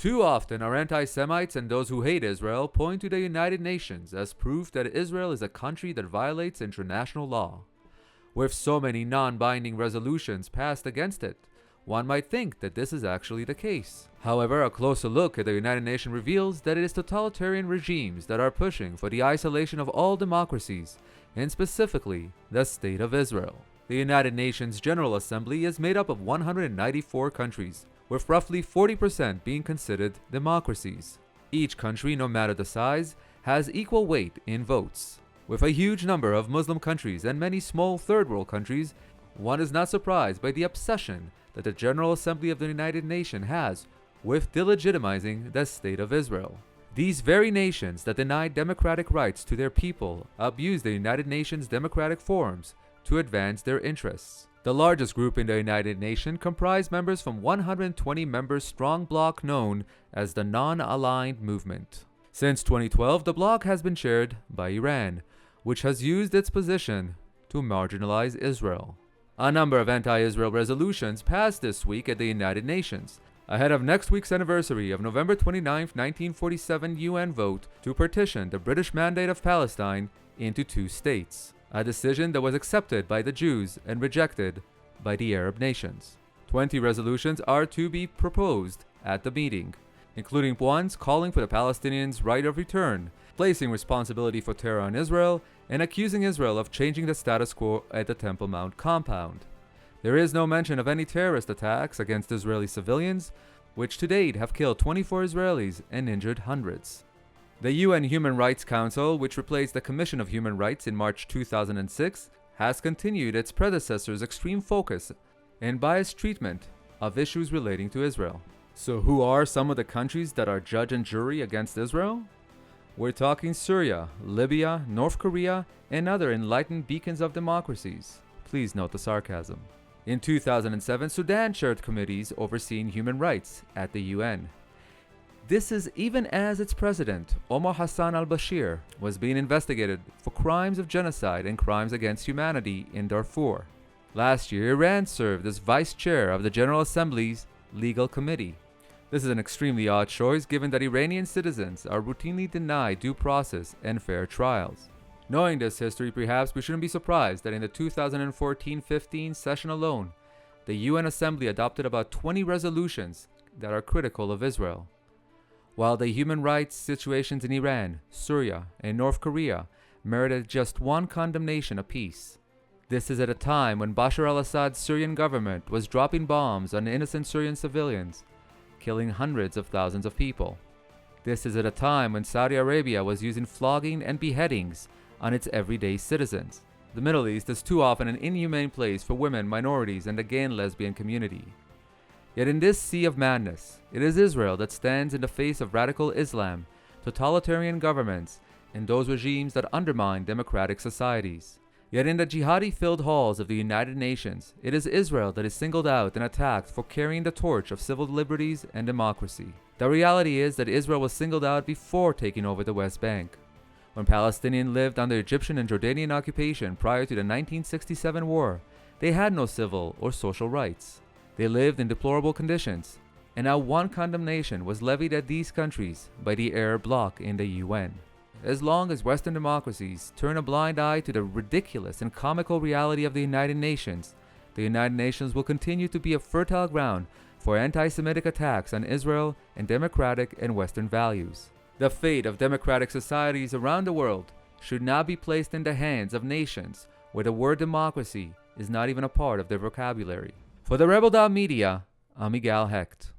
Too often, our anti-Semites and those who hate Israel point to the United Nations as proof that Israel is a country that violates international law. With so many non-binding resolutions passed against it, one might think that this is actually the case. However, a closer look at the United Nations reveals that it is totalitarian regimes that are pushing for the isolation of all democracies, and specifically the State of Israel. The United Nations General Assembly is made up of 194 countries, with roughly 40% being considered democracies. Each country, no matter the size, has equal weight in votes. With a huge number of Muslim countries and many small third world countries, one is not surprised by the obsession that the General Assembly of the United Nations has with delegitimizing the State of Israel. These very nations that deny democratic rights to their people abuse the United Nations democratic forums to advance their interests. The largest group in the United Nations comprised members from 120 members strong bloc known as the Non-Aligned Movement. Since 2012, the bloc has been chaired by Iran, which has used its position to marginalize Israel. A number of anti-Israel resolutions passed this week at the United Nations, ahead of next week's anniversary of November 29, 1947 UN vote to partition the British Mandate of Palestine into two states, a decision that was accepted by the Jews and rejected by the Arab nations. 20 resolutions are to be proposed at the meeting, including ones calling for the Palestinians' right of return, placing responsibility for terror on Israel, and accusing Israel of changing the status quo at the Temple Mount compound. There is no mention of any terrorist attacks against Israeli civilians, which to date have killed 24 Israelis and injured hundreds. The UN Human Rights Council, which replaced the Commission of Human Rights in March 2006, has continued its predecessor's extreme focus and biased treatment of issues relating to Israel. So who are some of the countries that are judge and jury against Israel? We're talking Syria, Libya, North Korea, and other enlightened beacons of democracies. Please note the sarcasm. In 2007, Sudan chaired committees overseeing human rights at the UN. This is even as its president, Omar Hassan al-Bashir, was being investigated for crimes of genocide and crimes against humanity in Darfur. Last year, Iran served as vice chair of the General Assembly's Legal Committee. This is an extremely odd choice given that Iranian citizens are routinely denied due process and fair trials. Knowing this history, perhaps we shouldn't be surprised that in the 2014-15 session alone, the UN Assembly adopted about 20 resolutions that are critical of Israel. While the human rights situations in Iran, Syria, and North Korea merited just one condemnation apiece. This is at a time when Bashar al-Assad's Syrian government was dropping bombs on innocent Syrian civilians, killing hundreds of thousands of people. This is at a time when Saudi Arabia was using flogging and beheadings on its everyday citizens. The Middle East is too often an inhumane place for women, minorities, and the gay and lesbian community. Yet in this sea of madness, it is Israel that stands in the face of radical Islam, totalitarian governments, and those regimes that undermine democratic societies. Yet in the jihadi-filled halls of the United Nations, it is Israel that is singled out and attacked for carrying the torch of civil liberties and democracy. The reality is that Israel was singled out before taking over the West Bank. When Palestinians lived under Egyptian and Jordanian occupation prior to the 1967 war, they had no civil or social rights. They lived in deplorable conditions, and now one condemnation was levied at these countries by the Arab bloc in the UN. As long as Western democracies turn a blind eye to the ridiculous and comical reality of the United Nations, the United Nations will continue to be a fertile ground for anti-Semitic attacks on Israel and democratic and Western values. The fate of democratic societies around the world should not be placed in the hands of nations where the word democracy is not even a part of their vocabulary. For TheRebel.Media, I'm Igal Hecht.